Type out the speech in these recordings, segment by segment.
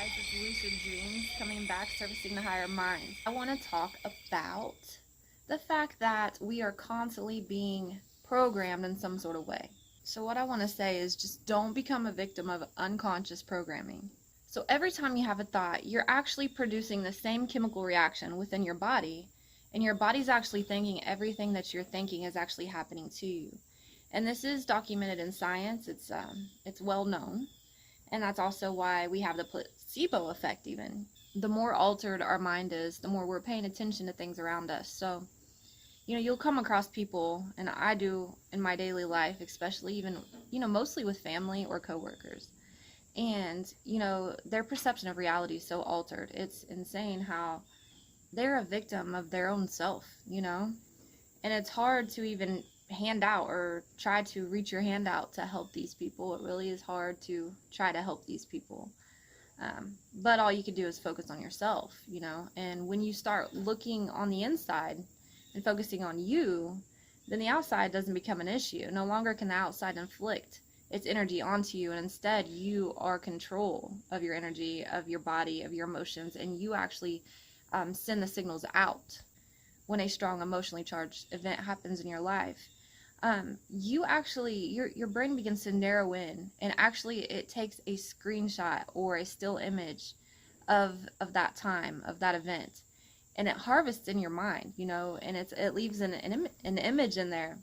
guys, it's Lucid Dreams coming back, servicing the higher minds. I want to talk about the fact that we are constantly being programmed in some sort of way. So what I want to say is just don't become a victim of unconscious programming. So every time you have a thought, you're actually producing the same chemical reaction within your body, and your body's actually thinking everything that you're thinking is actually happening to you. And this is documented in science. It's well known. And that's also why we have the placebo effect even. The more altered our mind is, the more we're paying attention to things around us. So, you'll come across people, and I do in my daily life, especially even, mostly with family or coworkers. And, their perception of reality is so altered. It's insane how they're a victim of their own self, And it's hard to even hand out or try to reach your hand out to help these people. It really is hard to try to help these people. But all you can do is focus on yourself, And when you start looking on the inside and focusing on you, then the outside doesn't become an issue. No longer can the outside inflict its energy onto you, and instead you are control of your energy, of your body, of your emotions, and you actually send the signals out when a strong emotionally charged event happens in your life. You actually, your brain begins to narrow in, and actually it takes a screenshot or a still image of that time, of that event, and it harvests in your mind, and it leaves an image in there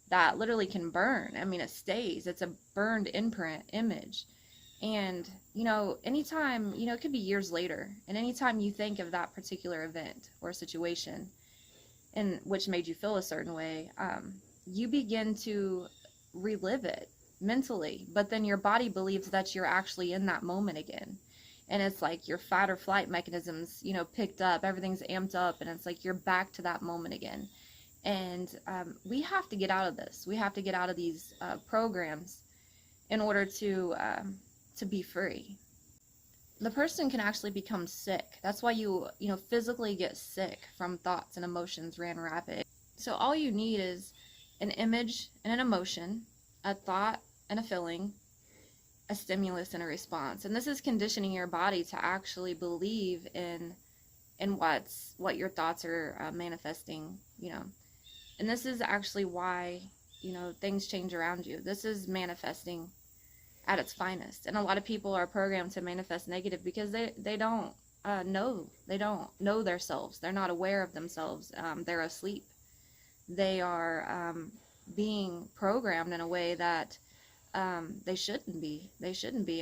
that literally can burn. I mean, it stays. It's a burned imprint image. And, anytime, it could be years later, and anytime you think of that particular event or situation in which made you feel a certain way, you begin to relive it mentally, but then your body believes that you're actually in that moment again. And it's like your fight or flight mechanisms, picked up, everything's amped up, and it's like you're back to that moment again. And we have to get out of this. We have to get out of these programs in order to be free. The person can actually become sick. That's why you physically get sick from thoughts and emotions ran rapid. So all you need is an image and an emotion, a thought and a feeling, a stimulus and a response. And this is conditioning your body to actually believe in what your thoughts are manifesting, And this is actually why, things change around you. This is manifesting at its finest. And a lot of people are programmed to manifest negative because they don't know themselves. They're not aware of themselves. They're asleep. They are being programmed in a way that they shouldn't be.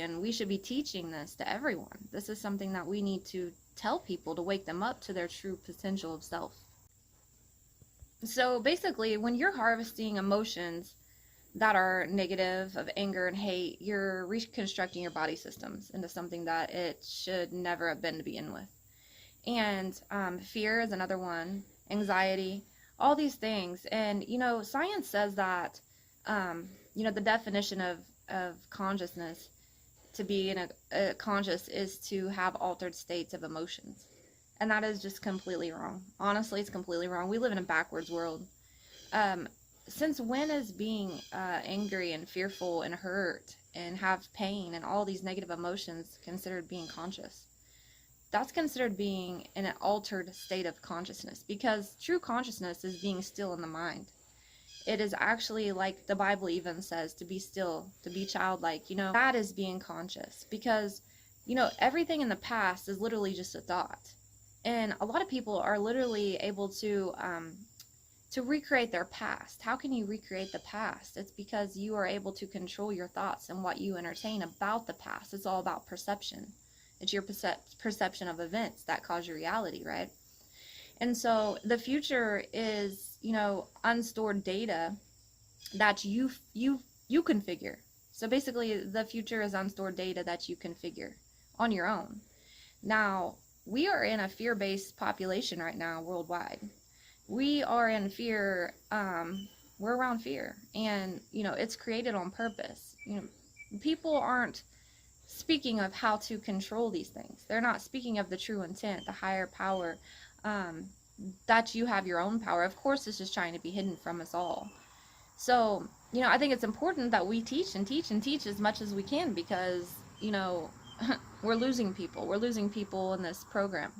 And we should be teaching this to everyone. This is something that we need to tell people to wake them up to their true potential of self. So basically, when you're harvesting emotions that are negative, of anger and hate, you're reconstructing your body systems into something that it should never have been to begin with. And fear is another one, anxiety, all these things. And, science says that, the definition of consciousness, to be in a conscious, is to have altered states of emotions. And that is just completely wrong. Honestly, it's completely wrong. We live in a backwards world. Since when is being angry and fearful and hurt and have pain and all these negative emotions considered being conscious? That's considered being in an altered state of consciousness, because true consciousness is being still in the mind. It is actually, like the Bible even says, to be still, to be childlike, that is being conscious, because, everything in the past is literally just a thought. And a lot of people are literally able to recreate their past. How can you recreate the past? It's because you are able to control your thoughts and what you entertain about the past. It's all about perception. It's your perception of events that cause your reality, right? And so the future is, unstored data that you configure. So basically, the future is unstored data that you configure on your own. Now, we are in a fear-based population right now worldwide. We are in fear. We're around fear, and it's created on purpose. People aren't speaking of how to control these things. They're not speaking of the true intent, the higher power, that you have your own power. Of course, this is trying to be hidden from us all. So, I think it's important that we teach and teach and teach as much as we can, because, we're losing people. We're losing people in this program.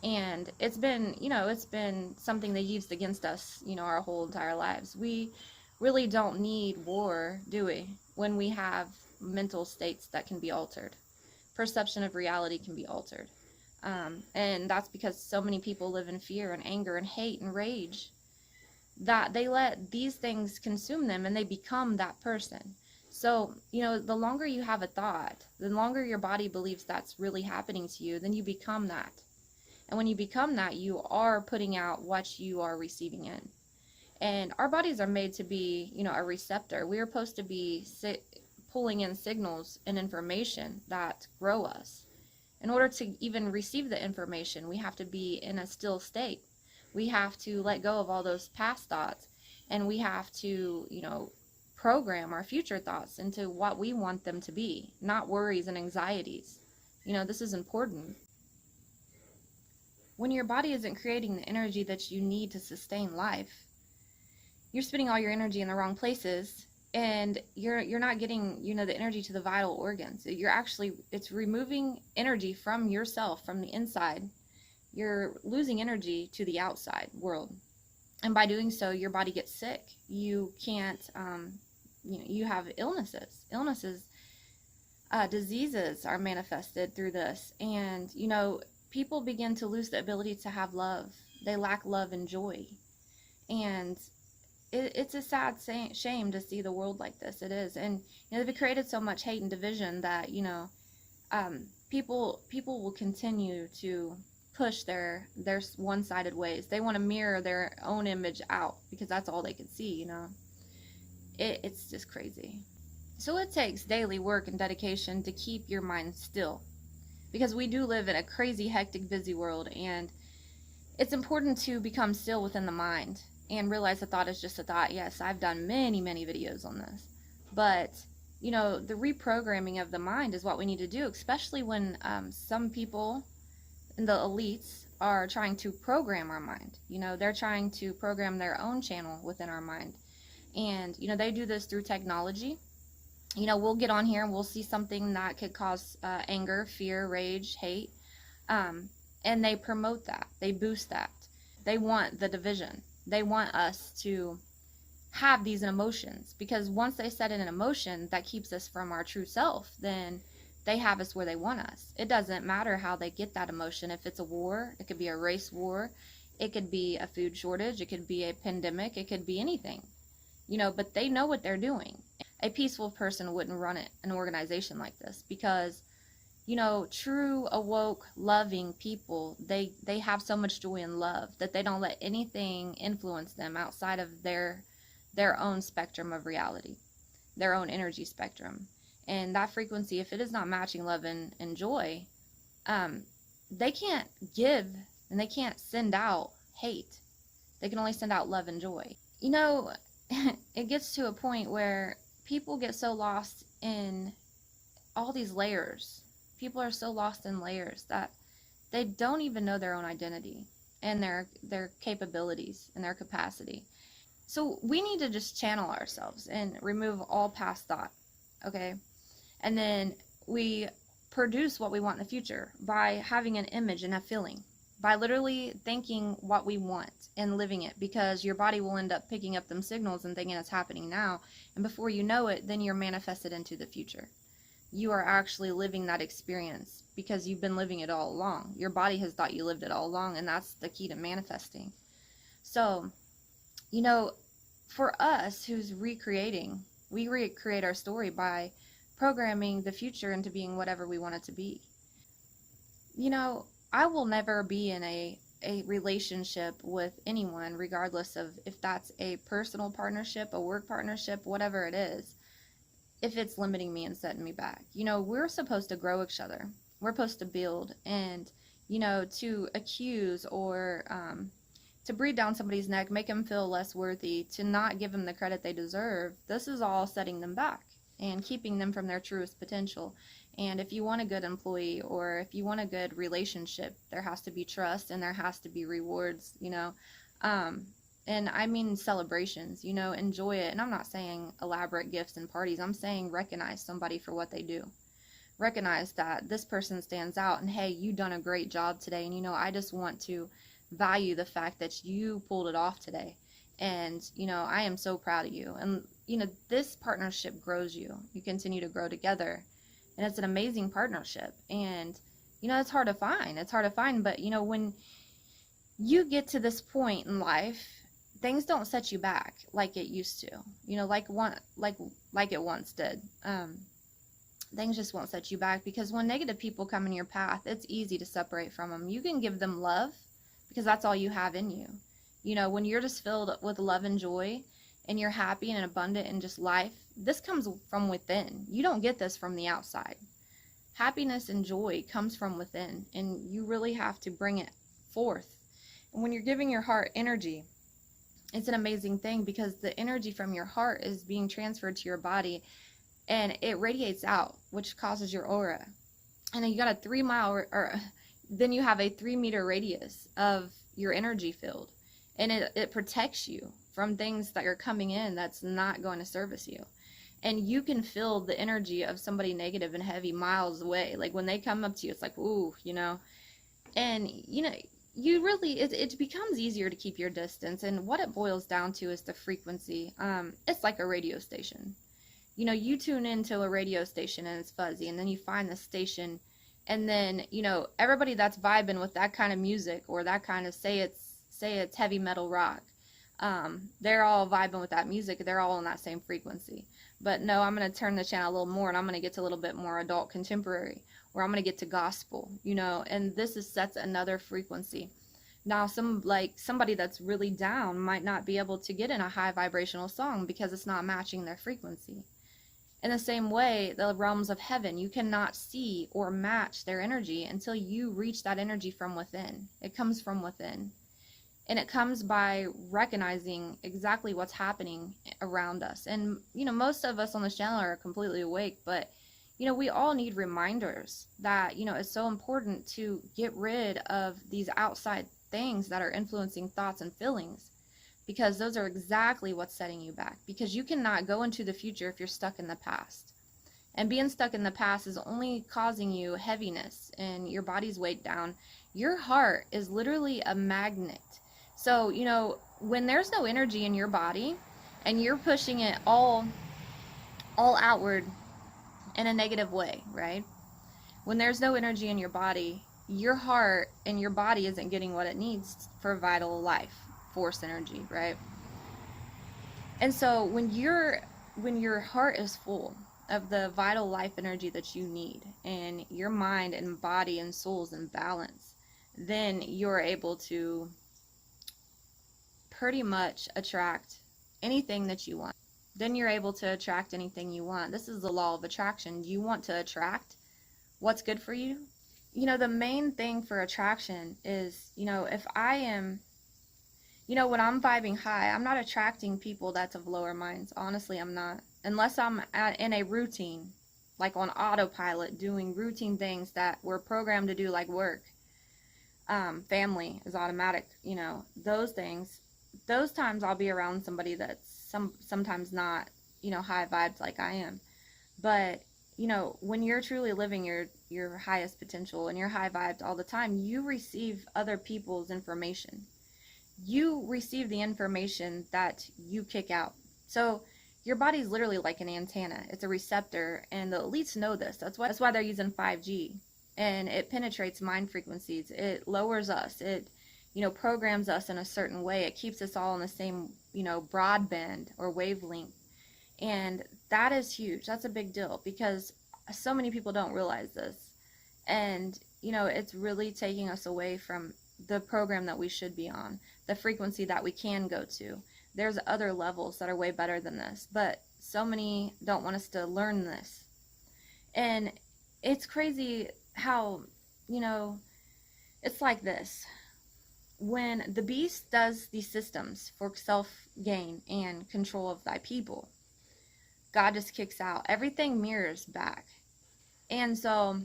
And it's been, it's been something they used against us, our whole entire lives. We really don't need war, do we? When we have mental states that can be altered. Perception of reality can be altered. And that's because so many people live in fear and anger and hate and rage that they let these things consume them and they become that person. So, the longer you have a thought, the longer your body believes that's really happening to you, then you become that. And when you become that, you are putting out what you are receiving in. And our bodies are made to be, a receptor. We are supposed to be pulling in signals and information that grow us. In order to even receive the information, we have to be in a still state. We have to let go of all those past thoughts, and we have to, program our future thoughts into what we want them to be, not worries and anxieties. This is important. When your body isn't creating the energy that you need to sustain life, you're spending all your energy in the wrong places, and you're not getting, the energy to the vital organs. It's removing energy from yourself, from the inside. You're losing energy to the outside world. And by doing so, your body gets sick. You can't, you have illnesses. Diseases are manifested through this. And, people begin to lose the ability to have love. They lack love and joy. And it's a sad shame to see the world like this. It is. And, they've created so much hate and division that, people will continue to push their one-sided ways. They want to mirror their own image out because that's all they can see, It's just crazy. So it takes daily work and dedication to keep your mind still, because we do live in a crazy, hectic, busy world, and it's important to become still within the mind and realize a thought is just a thought. Yes, I've done many, many videos on this, but the reprogramming of the mind is what we need to do, especially when some people in the elites are trying to program our mind. They're trying to program their own channel within our mind, and they do this through technology. We'll get on here and we'll see something that could cause anger, fear, rage, hate, and they promote that. They boost that. They want the division. They want us to have these emotions, because once they set in an emotion that keeps us from our true self, then they have us where they want us. It doesn't matter how they get that emotion. If it's a war, it could be a race war, it could be a food shortage, it could be a pandemic, it could be anything, but they know what they're doing. A peaceful person wouldn't run an organization like this, because true, awoke, loving people, they have so much joy and love that they don't let anything influence them outside of their own spectrum of reality, their own energy spectrum. And that frequency, if it is not matching love and joy, they can't give and they can't send out hate. They can only send out love and joy. It gets to a point where people get so lost in all these layers. People are so lost in layers that they don't even know their own identity and their capabilities and their capacity. So we need to just channel ourselves and remove all past thought, okay? And then we produce what we want in the future by having an image and a feeling, by literally thinking what we want and living it, because your body will end up picking up them signals and thinking it's happening now, and before you know it, then you're manifested into the future. You are actually living that experience because you've been living it all along. Your body has thought you lived it all along, and that's the key to manifesting. So, for us who's recreating, we recreate our story by programming the future into being whatever we want it to be. I will never be in a relationship with anyone, regardless of if that's a personal partnership, a work partnership, whatever it is, if it's limiting me and setting me back. We're supposed to grow each other. We're supposed to build, and, to accuse or to breathe down somebody's neck, make them feel less worthy, to not give them the credit they deserve, this is all setting them back and keeping them from their truest potential. And if you want a good employee, or if you want a good relationship, there has to be trust and there has to be rewards, and I mean celebrations, enjoy it. And I'm not saying elaborate gifts and parties. I'm saying recognize somebody for what they do. recognize that this person stands out, and hey, you done a great job today, and I just want to value the fact that you pulled it off today, and I am so proud of you. And this partnership grows you continue to grow together, and it's an amazing partnership. And it's hard to find, but when you get to this point in life, things don't set you back like it used to, like it once did. Things just won't set you back, because when negative people come in your path, it's easy to separate from them. You can give them love because that's all you have in you. When you're just filled with love and joy, and you're happy and abundant in just life, this comes from within. You don't get this from the outside. Happiness and joy comes from within, and you really have to bring it forth. And when you're giving your heart energy, it's an amazing thing, because the energy from your heart is being transferred to your body, and it radiates out, which causes your aura. And then you got a 3 mile, or then you have a 3 meter radius of your energy field, and it protects you from things that are coming in that's not going to service you. And you can feel the energy of somebody negative and heavy miles away. Like when they come up to you, it's like, ooh, and you really, it becomes easier to keep your distance. And what it boils down to is the frequency. It's like a radio station. You tune into a radio station and it's fuzzy, and then you find the station, and then everybody that's vibing with that kind of music, or that kind of, say it's heavy metal rock, they're all vibing with that music, they're all on that same frequency. But no, I'm going to turn the channel a little more, and I'm going to get to a little bit more adult contemporary, where I'm going to get to gospel, and this sets another frequency. Now, somebody that's really down might not be able to get in a high vibrational song because it's not matching their frequency. In the same way, the realms of heaven, you cannot see or match their energy until you reach that energy from within. It comes from within. And it comes by recognizing exactly what's happening around us. And, most of us on this channel are completely awake, but, we all need reminders that, it's so important to get rid of these outside things that are influencing thoughts and feelings, because those are exactly what's setting you back. Because you cannot go into the future if you're stuck in the past. And being stuck in the past is only causing you heaviness and your body's weighed down. Your heart is literally a magnet. So, when there's no energy in your body and you're pushing it all outward in a negative way, right? When there's no energy in your body, your heart and your body isn't getting what it needs for vital life force energy, right? And so when your heart is full of the vital life energy that you need, and your mind and body and soul is in balance, then you're able to pretty much attract anything that you want. Then you're able to attract anything you want. This is the law of attraction. You want to attract what's good for you. The main thing for attraction is, if I am, when I'm vibing high, I'm not attracting people that's of lower minds. Honestly, I'm not. Unless I'm in a routine, like on autopilot, doing routine things that we're programmed to do, like work. Family is automatic, those things. Those times I'll be around somebody that's sometimes not, high vibes like I am. But, when you're truly living your highest potential and you're high vibes all the time, you receive other people's information. You receive the information that you kick out. So your body's literally like an antenna. It's a receptor, and the elites know this. That's why they're using 5G. And it penetrates mind frequencies. It lowers us. It programs us in a certain way. It keeps us all in the same, broadband or wavelength. And that is huge. That's a big deal, because so many people don't realize this. And, it's really taking us away from the program that we should be on, the frequency that we can go to. There's other levels that are way better than this, but so many don't want us to learn this. And it's crazy how, it's like this. When the beast does these systems for self-gain and control of thy people, God just kicks out. Everything mirrors back. And so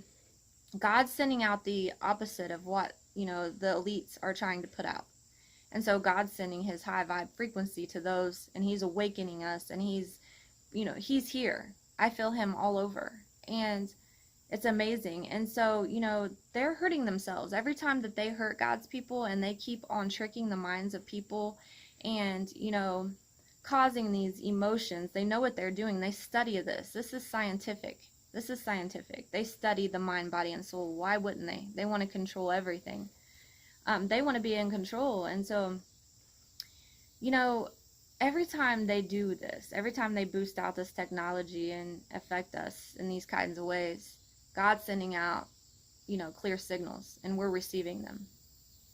God's sending out the opposite of what, the elites are trying to put out. And so God's sending his high vibe frequency to those, and he's awakening us, and he's here. I feel him all over. And, It's amazing. And so, they're hurting themselves every time that they hurt God's people, and they keep on tricking the minds of people and, causing these emotions. They know what they're doing. They study this. This is scientific. This is scientific. They study the mind, body, and soul. Why wouldn't they? They want to control everything. They want to be in control. And so, you know, every time they do this, every time they boost out this technology and affect us in these kinds of ways, God's sending out, clear signals, and we're receiving them.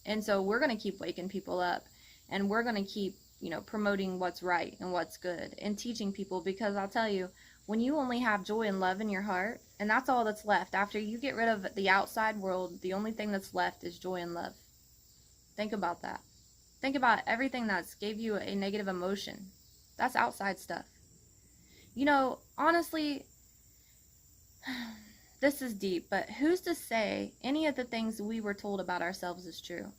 And so we're going to keep waking people up, and we're going to keep, promoting what's right and what's good and teaching people, because I'll tell you, when you only have joy and love in your heart, and that's all that's left, after you get rid of the outside world, the only thing that's left is joy and love. Think about that. Think about everything that's gave you a negative emotion. That's outside stuff. Honestly, this is deep, but who's to say any of the things we were told about ourselves is true?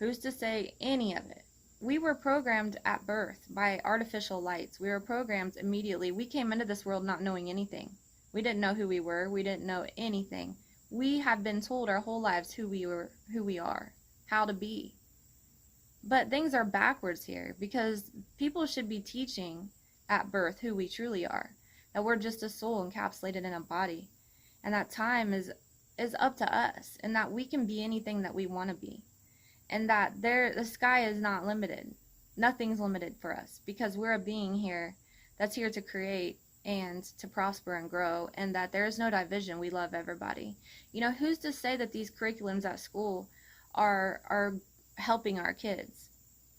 Who's to say any of it? We were programmed at birth by artificial lights. We were programmed immediately. We came into this world not knowing anything. We didn't know who we were. We didn't know anything. We have been told our whole lives who we are, how to be. But things are backwards here, because people should be teaching at birth who we truly are. That we're just a soul encapsulated in a body. And that time is up to us. And that we can be anything that we want to be. And that the sky is not limited. Nothing's limited for us, because we're a being here that's here to create and to prosper and grow, and that there is no division. We love everybody. Who's to say that these curriculums at school are helping our kids?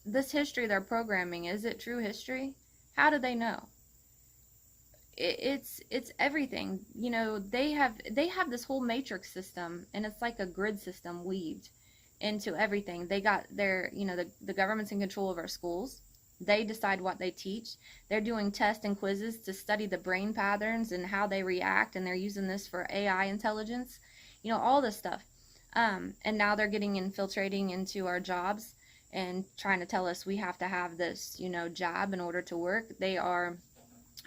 This history they're programming, is it true history? How do they know? It's everything. They have this whole matrix system, and it's like a grid system weaved into everything. They got their, the government's in control of our schools. They decide what they teach. They're doing tests and quizzes to study the brain patterns and how they react, and they're using this for AI intelligence, all this stuff. And now they're getting infiltrating into our jobs and trying to tell us we have to have this, job in order to work. They are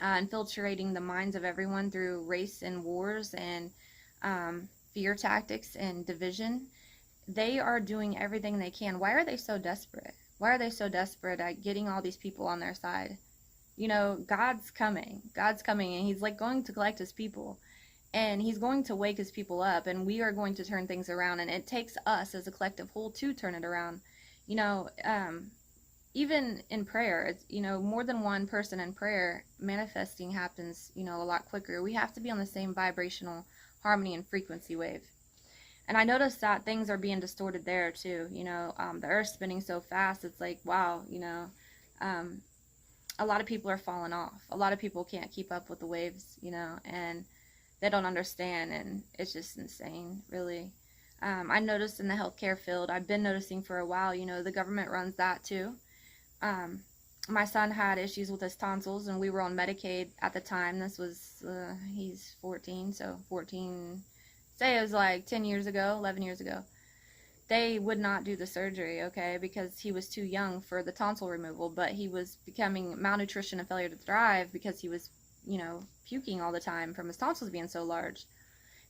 infiltrating the minds of everyone through race and wars and fear tactics and division. They are doing everything they can. Why are they so desperate? Why are they so desperate at getting all these people on their side? God's coming. God's coming, and he's like going to collect his people. And he's going to wake his people up, and we are going to turn things around. And it takes us as a collective whole to turn it around. Even in prayer, it's, more than one person in prayer, manifesting happens, a lot quicker. We have to be on the same vibrational harmony and frequency wave. And I noticed that things are being distorted there too. The earth's spinning so fast. It's like, wow, a lot of people are falling off. A lot of people can't keep up with the waves, and they don't understand. And it's just insane, really. I noticed in the healthcare field, I've been noticing for a while, the government runs that too. My son had issues with his tonsils, and we were on Medicaid at the time. This was, he's 14, so 14... say it was like 10 years ago, 11 years ago. They would not do the surgery, okay, because he was too young for the tonsil removal, but he was becoming malnutrition and failure to thrive because he was, puking all the time from his tonsils being so large.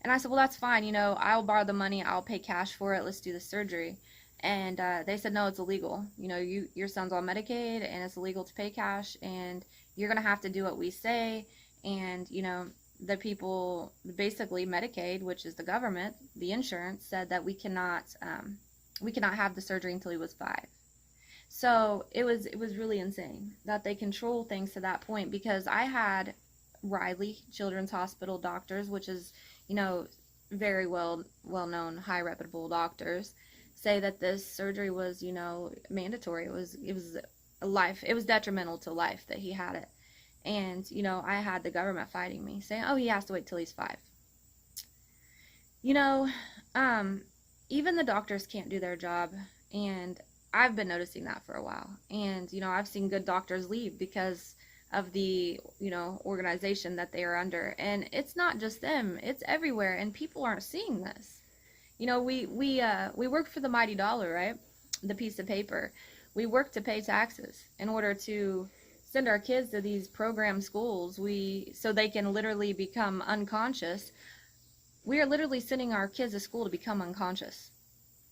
And I said, well, that's fine, I'll borrow the money, I'll pay cash for it, let's do the surgery. And they said, no, it's illegal. Your son's on Medicaid, and it's illegal to pay cash, and you're going to have to do what we say. And, the people, basically Medicaid, which is the government, the insurance, said that we cannot have the surgery until he was 5. So it was really insane that they control things to that point, because I had Riley Children's Hospital doctors, which is, very well known, high reputable doctors, say that this surgery was, mandatory. It was life. It was detrimental to life that he had it. And, I had the government fighting me, saying, oh, he has to wait till he's 5. Even the doctors can't do their job, and I've been noticing that for a while. And, I've seen good doctors leave because of the, organization that they are under. And it's not just them, it's everywhere, and people aren't seeing this. We work for the mighty dollar, right? The piece of paper. We work to pay taxes in order to send our kids to these program schools so they can literally become unconscious We are literally sending our kids to school to become unconscious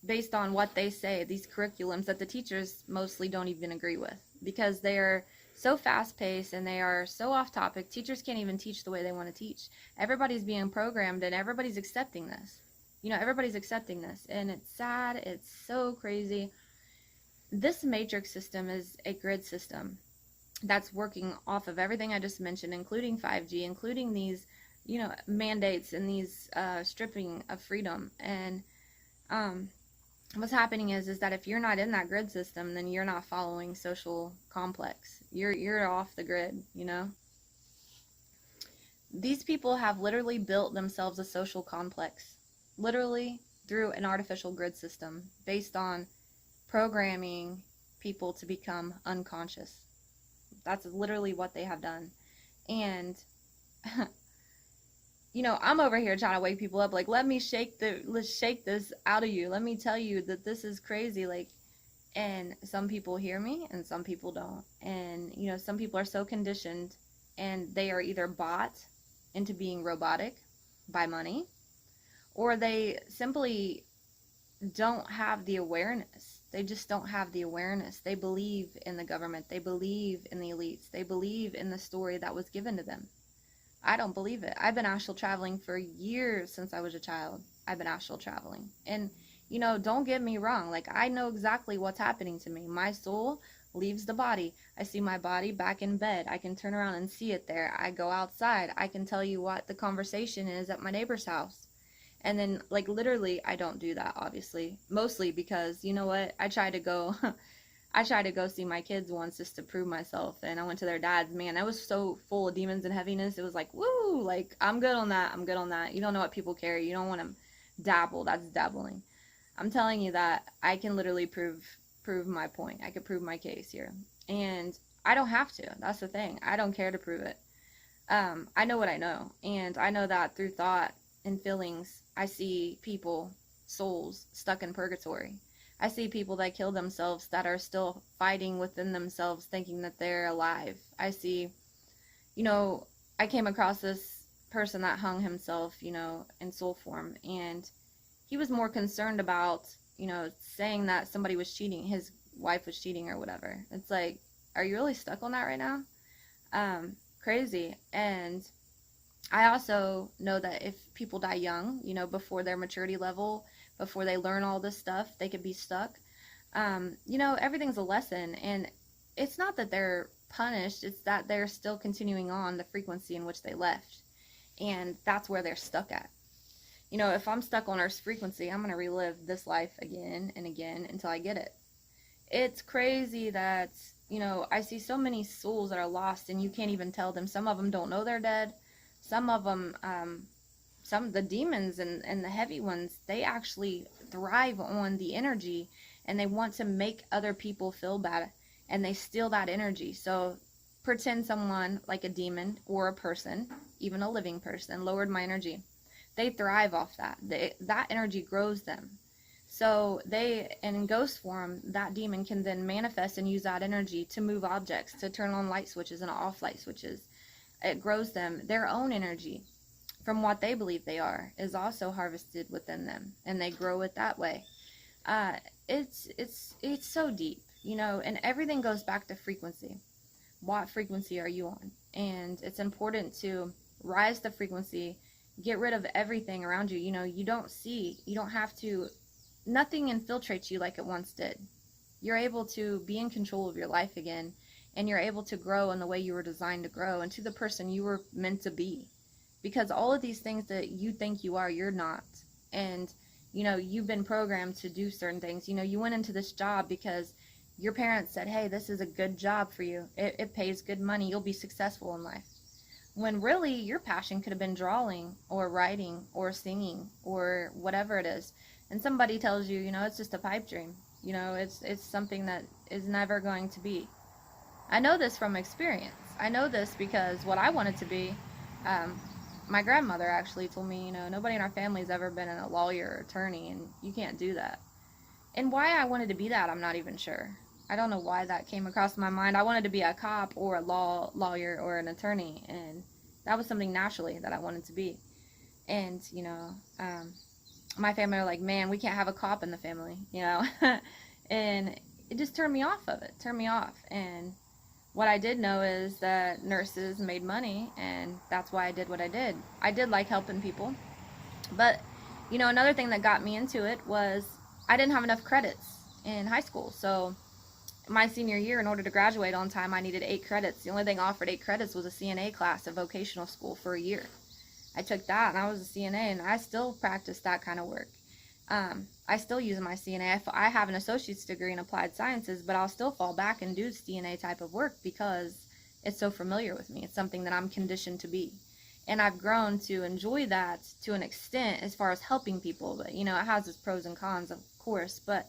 based on what they say, these curriculums that the teachers mostly don't even agree with, because they're so fast paced and they are so off topic. Teachers can't even teach the way they want to teach. Everybody's being programmed and everybody's accepting this. Everybody's accepting this, and it's sad. It's so crazy. This matrix system is a grid system that's working off of everything I just mentioned, including 5G, including these, mandates and these stripping of freedom. And what's happening is that if you're not in that grid system, then you're not following social complex. You're off the grid. These people have literally built themselves a social complex, literally through an artificial grid system based on programming people to become unconscious. That's literally what they have done. And I'm over here trying to wake people up, like, let's shake this out of you. Let me tell you that this is crazy. Like, and some people hear me and some people don't. And, some people are so conditioned and they are either bought into being robotic by money, or they simply don't have the awareness. They just don't have the awareness. They believe in the government. They believe in the elites. They believe in the story that was given to them. I don't believe it. I've been astral traveling for years since I was a child. I've been astral traveling. And, don't get me wrong. Like, I know exactly what's happening to me. My soul leaves the body. I see my body back in bed. I can turn around and see it there. I go outside. I can tell you what the conversation is at my neighbor's house. And then, like, literally, I don't do that, obviously. Mostly because, you know what? I tried to go see my kids once just to prove myself. And I went to their dad's. Man, I was so full of demons and heaviness. It was like, woo! Like, I'm good on that. I'm good on that. You don't know what people carry. You don't want to dabble. That's dabbling. I'm telling you that I can literally prove my point. I could prove my case here. And I don't have to. That's the thing. I don't care to prove it. I know what I know. And I know that through thought and feelings, I see people, souls, stuck in purgatory. I see people that kill themselves that are still fighting within themselves, thinking that they're alive. I see, I came across this person that hung himself, in soul form. And he was more concerned about, saying that somebody was cheating, his wife was cheating or whatever. It's like, are you really stuck on that right now? Crazy. And I also know that if people die young, before their maturity level, before they learn all this stuff, they could be stuck. Everything's a lesson. And it's not that they're punished, it's that they're still continuing on the frequency in which they left. And that's where they're stuck at. If I'm stuck on Earth's frequency, I'm going to relive this life again and again until I get it. It's crazy that, I see so many souls that are lost and you can't even tell them. Some of them don't know they're dead. Some of them, some of the demons and the heavy ones, they actually thrive on the energy and they want to make other people feel bad and they steal that energy. So pretend someone like a demon or a person, even a living person, lowered my energy. They thrive off that. That energy grows them. So in ghost form, that demon can then manifest and use that energy to move objects, to turn on light switches and off light switches. It grows them. Their own energy from what they believe they are is also harvested within them, and they grow it that way. It's so deep, and everything goes back to frequency. What frequency are you on? And it's important to rise the frequency, get rid of everything around you. You don't have to, nothing infiltrates you like it once did. You're able to be in control of your life again, and you're able to grow in the way you were designed to grow and to the person you were meant to be. Because all of these things that you think you are, you're not. And, you've been programmed to do certain things. You went into this job because your parents said, hey, this is a good job for you. It pays good money. You'll be successful in life. When really your passion could have been drawing or writing or singing or whatever it is. And somebody tells you, it's just a pipe dream. It's something that is never going to be. I know this from experience. I know this because what I wanted to be, my grandmother actually told me, nobody in our family has ever been a lawyer or attorney, and you can't do that. And why I wanted to be that, I'm not even sure. I don't know why that came across my mind. I wanted to be a cop or a lawyer or an attorney, and that was something naturally that I wanted to be. And, my family are like, man, we can't have a cop in the family, and it just turned me off of it, turned me off. And what I did know is that nurses made money, and that's why I did what I did. I did like helping people, but, another thing that got me into it was I didn't have enough credits in high school. So my senior year, in order to graduate on time, I needed 8 credits. The only thing offered 8 credits was a CNA class, a vocational school, for a year. I took that, and I was a CNA, and I still practice that kind of work. I still use my CNA. I have an associate's degree in applied sciences, but I'll still fall back and do CNA type of work because it's so familiar with me. It's something that I'm conditioned to be. And I've grown to enjoy that to an extent as far as helping people. But, it has its pros and cons, of course. But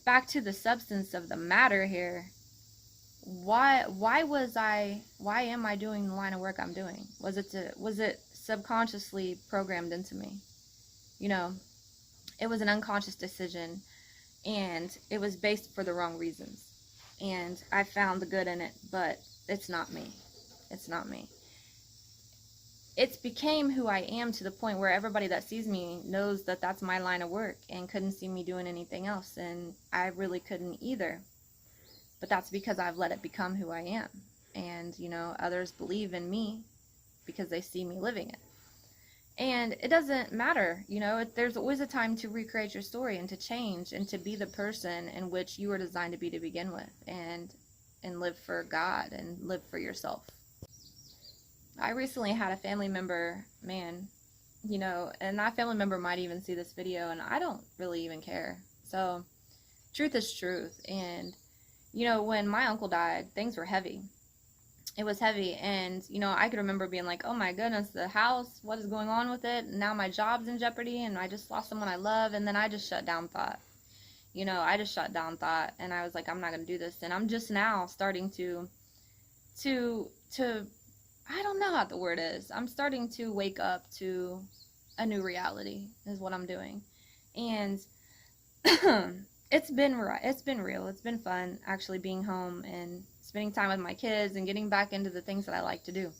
back to the substance of the matter here, why am I doing the line of work I'm doing? Was it subconsciously programmed into me? It was an unconscious decision, and it was based for the wrong reasons. And I found the good in it, but it's not me. It's not me. It's became who I am, to the point where everybody that sees me knows that that's my line of work and couldn't see me doing anything else, and I really couldn't either. But that's because I've let it become who I am. And, others believe in me because they see me living it. And it doesn't matter, there's always a time to recreate your story and to change and to be the person in which you were designed to be to begin with, and live for God and live for yourself. I recently had a family member, man, and that family member might even see this video, and I don't really even care. So truth is truth. And, when my uncle died, things were heavy. It was heavy, and, I could remember being like, oh my goodness, the house, what is going on with it? Now my job's in jeopardy, and I just lost someone I love, and then I just shut down thought. I just shut down thought, and I was like, I'm not going to do this. And I'm just now starting to I don't know what the word is. I'm starting to wake up to a new reality, is what I'm doing. And it's been real. It's been fun actually being home and spending time with my kids and getting back into the things that I like to do.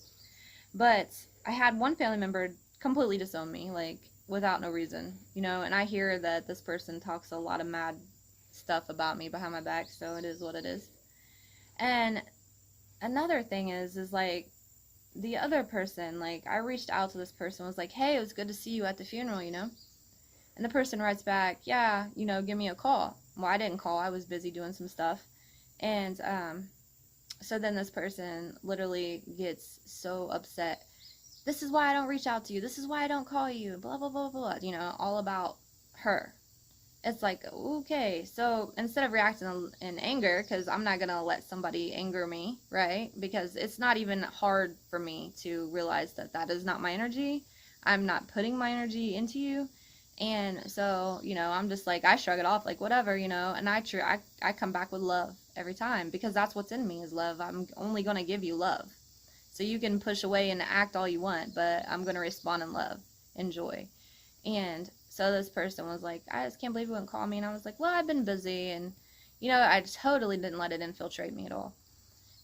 But I had one family member completely disown me, like, without no reason, and I hear that this person talks a lot of mad stuff about me behind my back, so it is what it is. And another thing is like, the other person, like, I reached out to this person, was like, hey, it was good to see you at the funeral, and the person writes back, yeah, give me a call. Well, I didn't call, I was busy doing some stuff. And so then this person literally gets so upset. This is why I don't reach out to you, this is why I don't call you, blah blah blah blah, all about her. It's like, okay, so instead of reacting in anger, because I'm not going to let somebody anger me, right? Because it's not even hard for me to realize that that is not my energy. I'm not putting my energy into you. And so, I'm just like, I shrug it off, like, whatever, and I come back with love every time, because that's what's in me, is love. I'm only going to give you love. So you can push away and act all you want, but I'm going to respond in love and joy. And so this person was like, I just can't believe you wouldn't call me. And I was like, well, I've been busy. And, I totally didn't let it infiltrate me at all.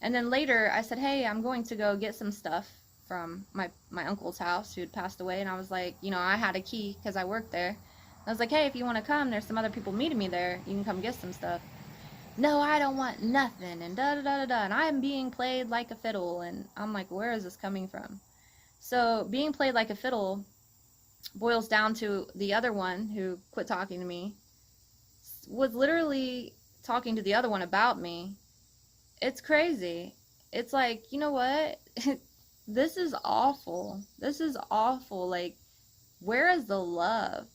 And then later I said, hey, I'm going to go get some stuff from my uncle's house who had passed away. And I was like, I had a key because I worked there. I was like, hey, if you want to come, there's some other people meeting me there. You can come get some stuff. No, I don't want nothing. And da-da-da-da-da. And I am being played like a fiddle. And I'm like, where is this coming from? So being played like a fiddle boils down to the other one who quit talking to me was literally talking to the other one about me. It's crazy. It's like, you know what? This is awful. This is awful. Like, where is the love?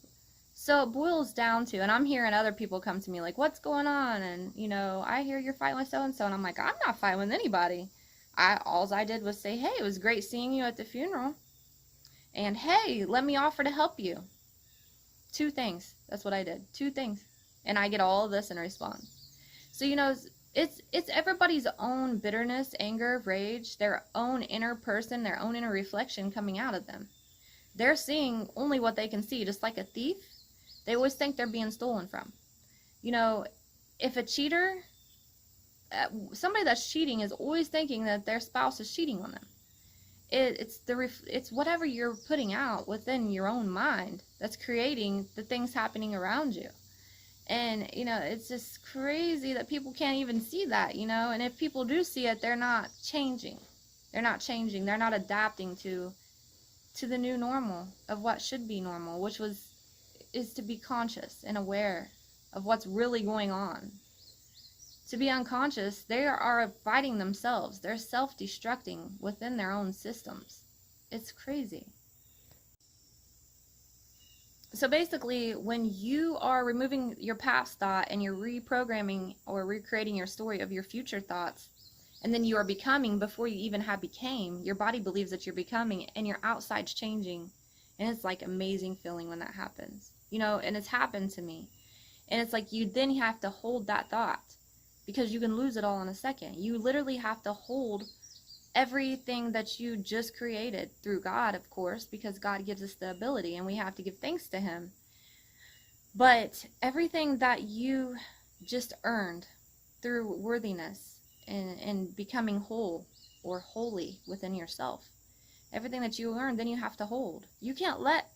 So it boils down to, and I'm hearing other people come to me like, what's going on? And, I hear you're fighting with so-and-so. And I'm like, I'm not fighting with anybody. All I did was say, hey, it was great seeing you at the funeral. And hey, let me offer to help you. 2 things. That's what I did. 2 things. And I get all of this in response. So, it's everybody's own bitterness, anger, rage, their own inner person, their own inner reflection coming out of them. They're seeing only what they can see, just like a thief. They always think they're being stolen from. If a cheater, somebody that's cheating is always thinking that their spouse is cheating on them. It's whatever you're putting out within your own mind that's creating the things happening around you. And it's just crazy that people can't even see that. And if people do see it, they're not changing. They're not adapting to the new normal of what should be normal, which is to be conscious and aware of what's really going on. To be unconscious, they are fighting themselves. They're self-destructing within their own systems. It's crazy. So basically, when you are removing your past thought and you're reprogramming or recreating your story of your future thoughts, and then you are becoming before you even have became, your body believes that you're becoming, and your outside's changing. And it's like amazing feeling when that happens. And it's happened to me. And it's like you then have to hold that thought, because you can lose it all in a second. You literally have to hold everything that you just created through God, of course, because God gives us the ability and we have to give thanks to him. But everything that you just earned through worthiness and becoming whole or holy within yourself, everything that you earned, then you have to hold. You can't let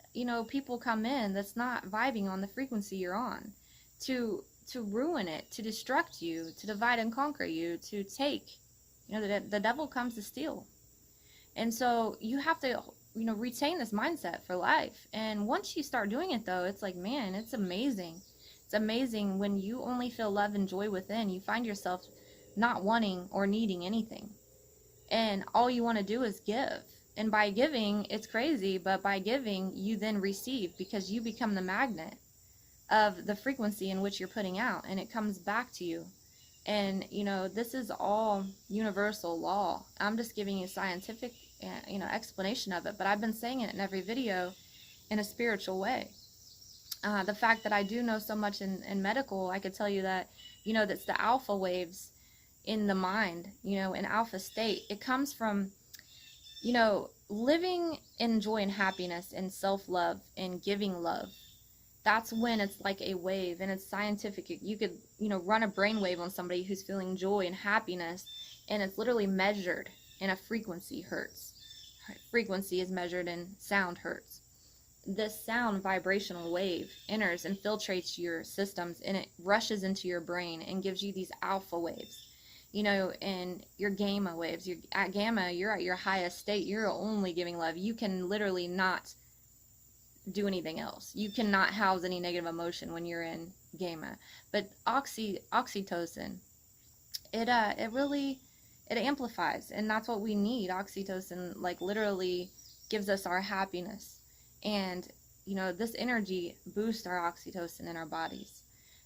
people come in that's not vibing on the frequency you're on to ruin it, to destruct you, to divide and conquer you, to take. The devil comes to steal. And so you have to retain this mindset for life. And once you start doing it, though, it's like, man, it's amazing. It's amazing when you only feel love and joy within. You find yourself not wanting or needing anything, and all you want to do is give. And by giving, it's crazy, but by giving, you then receive, because you become the magnet of the frequency in which you're putting out, and it comes back to you. And this is all universal law. I'm just giving you a scientific explanation of it, but I've been saying it in every video in a spiritual way. The fact that I do know so much in medical, I could tell you that that's the alpha waves in the mind, in alpha state. It comes from living in joy and happiness and self-love and giving love. That's when it's like a wave, and it's scientific. You could, run a brainwave on somebody who's feeling joy and happiness, and it's literally measured in a frequency, hertz. Frequency is measured in sound, hertz. This sound vibrational wave enters, infiltrates your systems, and it rushes into your brain and gives you these alpha waves. And your gamma waves. At gamma, you're at your highest state. You're only giving love. You can literally not do anything else. You cannot house any negative emotion when you're in gamma. But oxytocin, it really amplifies, and that's what we need. Oxytocin literally gives us our happiness, and this energy boosts our oxytocin in our bodies.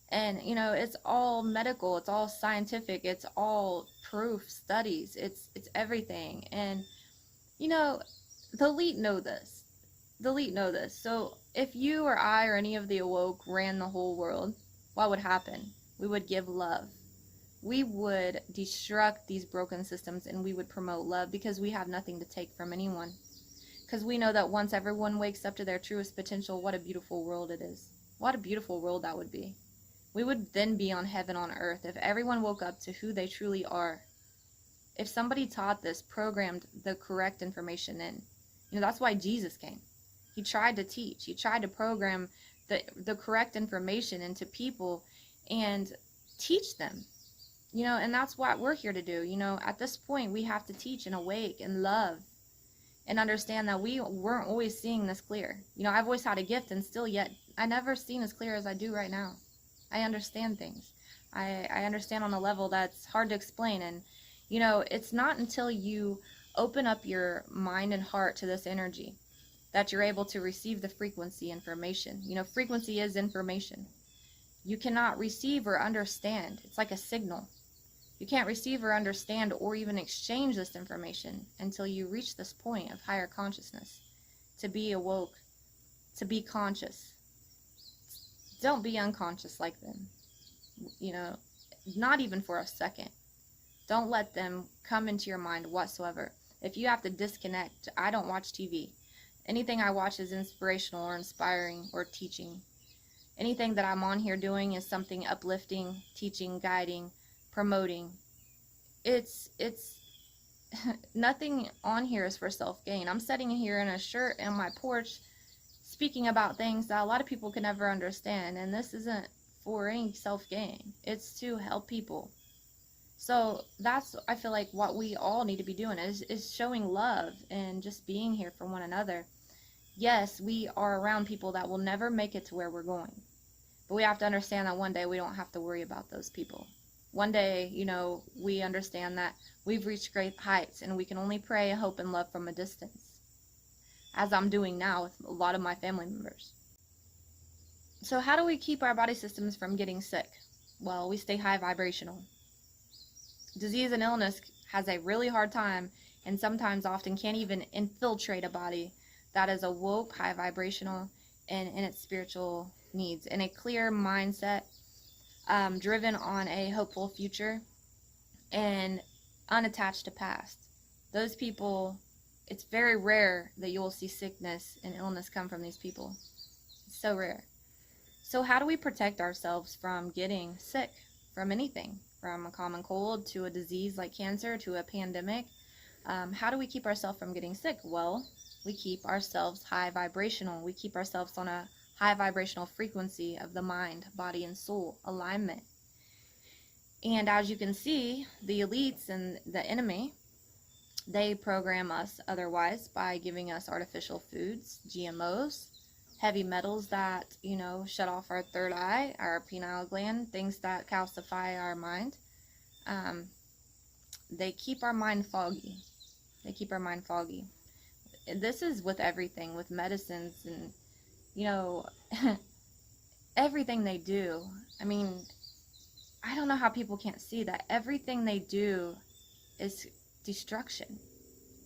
And it's all medical, it's all scientific, it's all proof, studies, it's everything. And the elite know this. The elite know this. So if you or I or any of the awoke ran the whole world, what would happen? We would give love. We would destruct these broken systems, and we would promote love, because we have nothing to take from anyone. Because we know that once everyone wakes up to their truest potential, what a beautiful world it is. What a beautiful world that would be. We would then be on heaven on earth if everyone woke up to who they truly are. If somebody taught this, programmed the correct information in. That's why Jesus came. He tried to teach. He tried to program the correct information into people and teach them. And that's what we're here to do. At this point, we have to teach and awake and love and understand that we weren't always seeing this clear. I've always had a gift, and still yet I never seen as clear as I do right now. I understand things. I understand on a level that's hard to explain. And it's not until you open up your mind and heart to this energy that you're able to receive the frequency information. Frequency is information. You cannot receive or understand. It's like a signal. You can't receive or understand or even exchange this information until you reach this point of higher consciousness, to be awoke, to be conscious. Don't be unconscious like them. Not even for a second. Don't let them come into your mind whatsoever. If you have to disconnect, I don't watch TV. Anything I watch is inspirational or inspiring or teaching. Anything that I'm on here doing is something uplifting, teaching, guiding, promoting. It's nothing on here is for self-gain. I'm sitting here in a shirt on my porch speaking about things that a lot of people can never understand, and this isn't for any self-gain. It's to help people. So that's, I feel like, what we all need to be doing is showing love and just being here for one another. Yes, we are around people that will never make it to where we're going, but we have to understand that one day we don't have to worry about those people. One day, we understand that we've reached great heights and we can only pray, hope, and love from a distance, as I'm doing now with a lot of my family members. So how do we keep our body systems from getting sick? Well, we stay high vibrational. Disease and illness has a really hard time, and sometimes often can't even infiltrate a body that is awoke, high vibrational, and in its spiritual needs, and a clear mindset, driven on a hopeful future, and unattached to past. Those people, it's very rare that you will see sickness and illness come from these people. It's so rare. So how do we protect ourselves from getting sick from anything? From a common cold to a disease like cancer to a pandemic. How do we keep ourselves from getting sick? Well, we keep ourselves high vibrational. We keep ourselves on a high vibrational frequency of the mind, body, and soul alignment. And as you can see, the elites and the enemy, they program us otherwise by giving us artificial foods, GMOs, heavy metals that, shut off our third eye, our pineal gland, things that calcify our mind. They keep our mind foggy. This is with everything, with medicines and, everything they do. I mean, I don't know how people can't see that everything they do is destruction.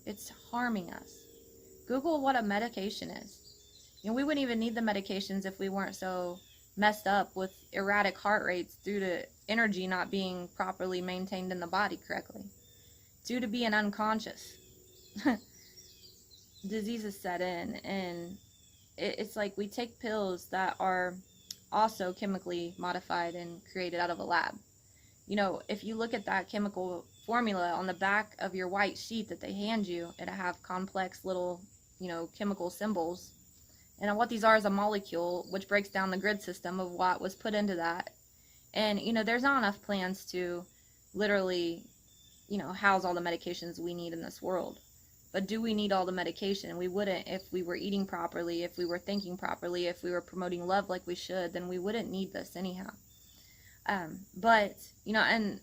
It's harming us. Google what a medication is. We wouldn't even need the medications if we weren't so messed up with erratic heart rates due to energy not being properly maintained in the body correctly, due to being unconscious. Diseases set in, and it's like we take pills that are also chemically modified and created out of a lab. If you look at that chemical formula on the back of your white sheet that they hand you, it'll have complex little, chemical symbols. And what these are is a molecule, which breaks down the grid system of what was put into that. And, there's not enough plants to literally, house all the medications we need in this world. But do we need all the medication? We wouldn't if we were eating properly, if we were thinking properly, if we were promoting love like we should, then we wouldn't need this anyhow. But, and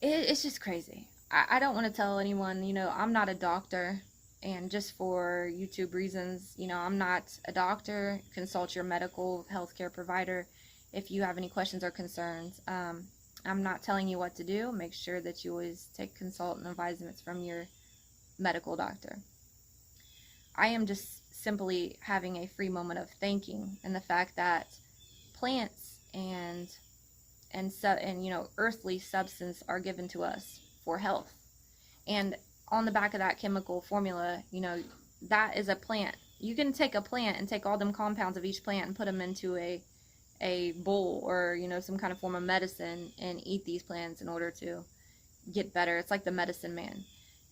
it's just crazy. I don't want to tell anyone, I'm not a doctor. And just for YouTube reasons, I'm not a doctor. Consult your medical healthcare provider if you have any questions or concerns. I'm not telling you what to do. Make sure that you always take consult and advisements from your medical doctor. I am just simply having a free moment of thanking, and the fact that plants and earthly substance are given to us for health. And on the back of that chemical formula, that is a plant. You can take a plant and take all them compounds of each plant and put them into a bowl or, some kind of form of medicine and eat these plants in order to get better. It's like the medicine man.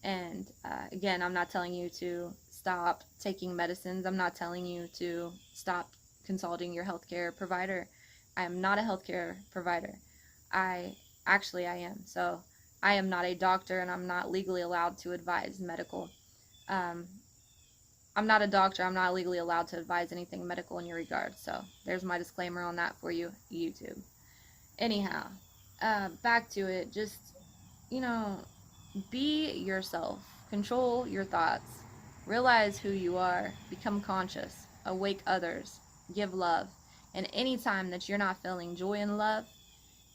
And again, I'm not telling you to stop taking medicines. I'm not telling you to stop consulting your healthcare provider. I am not a healthcare provider. I am. So I am not a doctor, and I'm not legally allowed to advise medical. I'm not a doctor. I'm not legally allowed to advise anything medical in your regard. So there's my disclaimer on that for you, YouTube. Anyhow, back to it. Just, be yourself. Control your thoughts. Realize who you are. Become conscious. Awake others. Give love. And anytime that you're not feeling joy and love,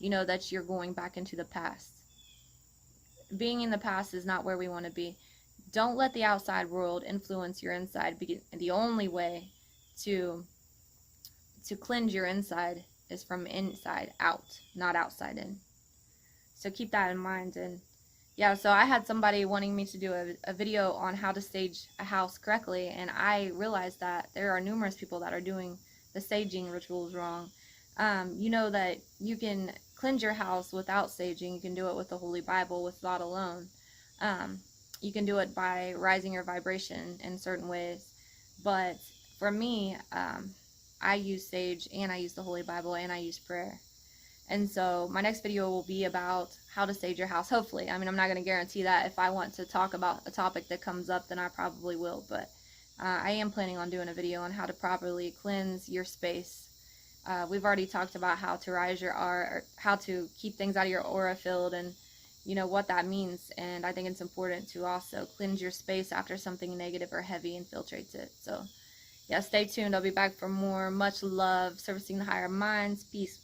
that you're going back into the past. Being in the past is not where we want to be. Don't let the outside world influence your inside. The only way to cleanse your inside is from inside out, not outside in. So keep that in mind. And yeah, so I had somebody wanting me to do a video on how to stage a house correctly, and I realized that there are numerous people that are doing the staging rituals wrong. That you can cleanse your house without staging. You can do it with the Holy Bible, with God alone. You can do it by rising your vibration in certain ways. But for me, I use sage, and I use the Holy Bible, and I use prayer. And so my next video will be about how to sage your house, hopefully. I mean, I'm not going to guarantee that. If I want to talk about a topic that comes up, then I probably will. But I am planning on doing a video on how to properly cleanse your space. We've already talked about how to rise your aura, or how to keep things out of your aura filled, and you know what that means. And I think it's important to also cleanse your space after something negative or heavy infiltrates it. So yeah, stay tuned. I'll be back for more. Much love, servicing the higher minds. Peace.